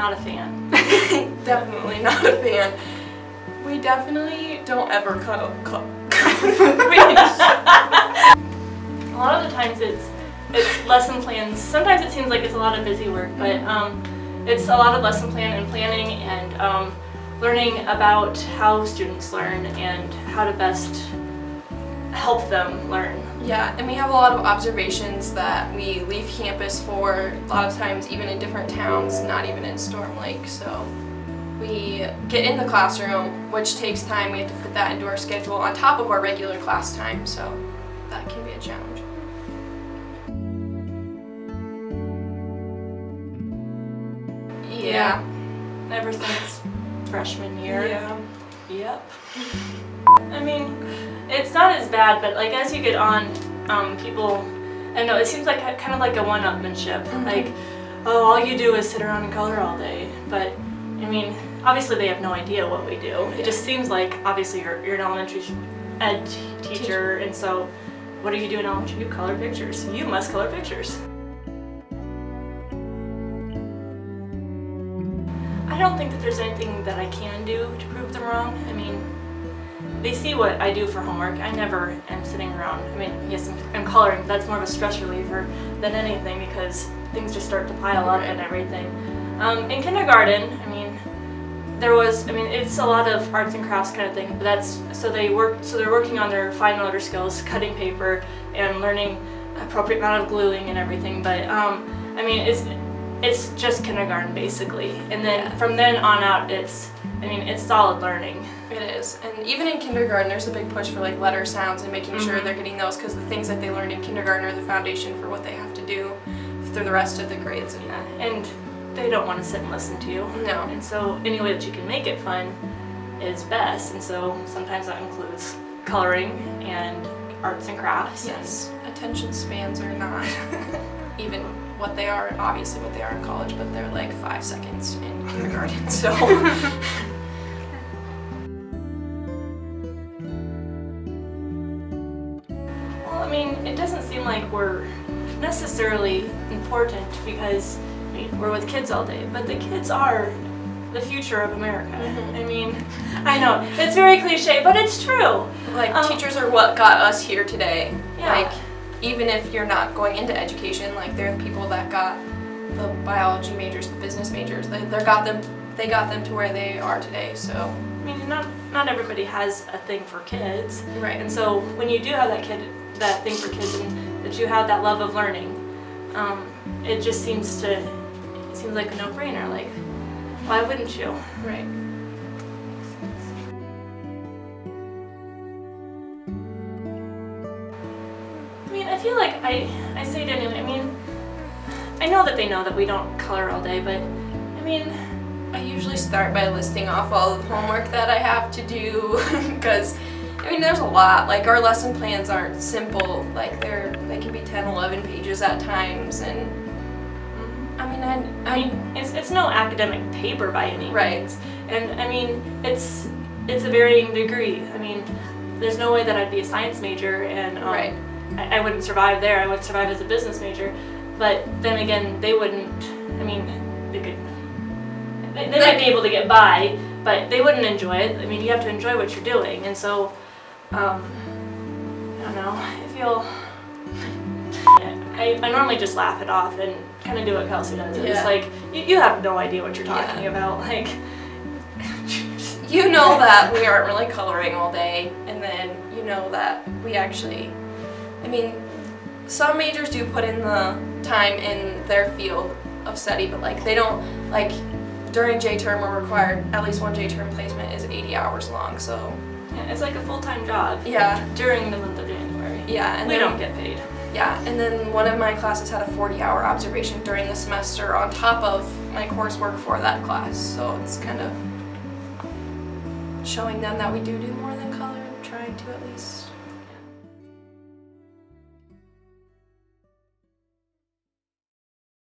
not a fan. Definitely not a fan. We definitely don't ever cut. A lot of the times it's lesson plans. Sometimes it seems like it's a lot of busy work, but it's a lot of lesson plan and planning and learning about how students learn and how to best help them learn. Yeah, and we have a lot of observations that we leave campus for, a lot of times even in different towns, not even in Storm Lake. So we get in the classroom, which takes time. We have to fit that into our schedule on top of our regular class time, so that can be a challenge. Yeah. Ever since freshman year. Yeah. Yep. I mean, it's not as bad, but like as you get on, people, I know it seems like kind of like a one-upmanship. Like, oh, all you do is sit around and color all day. But I mean, obviously they have no idea what we do. It just seems like obviously you're an elementary ed teacher, and so what do you do in elementary? You color pictures. You must color pictures. I don't think that there's anything that I can do to prove them wrong. I mean, they see what I do for homework. I never am sitting around. I mean, yes, I'm coloring, but that's more of a stress reliever than anything because things just start to pile up and everything. In kindergarten, I mean, it's a lot of arts and crafts kind of thing, but they're working on their fine motor skills, cutting paper and learning appropriate amount of gluing and everything, but I mean, it's just kindergarten basically, and then from then on out it's solid learning. It is, and even in kindergarten there's a big push for like letter sounds and making sure they're getting those, because the things that they learned in kindergarten are the foundation for what they have to do through the rest of the grades. And they don't want to sit and listen to you. No. And so any way that you can make it fun is best, and so sometimes that includes coloring and arts and crafts. Yes, attention spans are not even what they are, obviously what they are in college, but they're like 5 seconds in kindergarten, so. Well, I mean, it doesn't seem like we're necessarily important because I mean, we're with kids all day, but the kids are the future of America. I mean, I know, it's very cliche, but it's true. Like, teachers are what got us here today. Yeah. Like, even if you're not going into education, like there are people that got the biology majors, the business majors, they got them to where they are today. So I mean, not everybody has a thing for kids, right? And so when you do have that thing for kids, and that you have that love of learning, it just seems like a no-brainer. Like, why wouldn't you? Right. I feel like I say it anyway. I mean, I know that they know that we don't color all day, but I mean, I usually start by listing off all of the homework that I have to do, because I mean there's a lot. Like, our lesson plans aren't simple. Like, they can be 10, 11 pages at times, and I mean it's no academic paper by any means. And I mean it's a varying degree. I mean, there's no way that I'd be a science major and I wouldn't survive there. I would survive as a business major, but then again, they wouldn't. I mean, they might be able to get by, but they wouldn't enjoy it. I mean, you have to enjoy what you're doing, and so I don't know. I feel I normally just laugh it off and kind of do what Kelsey does. It's like you have no idea what you're talking about. Like, you know that we aren't really coloring all day, and then you know that we actually. I mean, some majors do put in the time in their field of study, but like they don't, like during J-term we're required, at least one J-term placement is 80 hours long, so. Yeah, it's like a full-time job. Yeah. During the month of January. Yeah. And we don't get paid. Yeah, and then one of my classes had a 40-hour observation during the semester on top of my coursework for that class, so it's kind of showing them that we do more than color, trying to at least.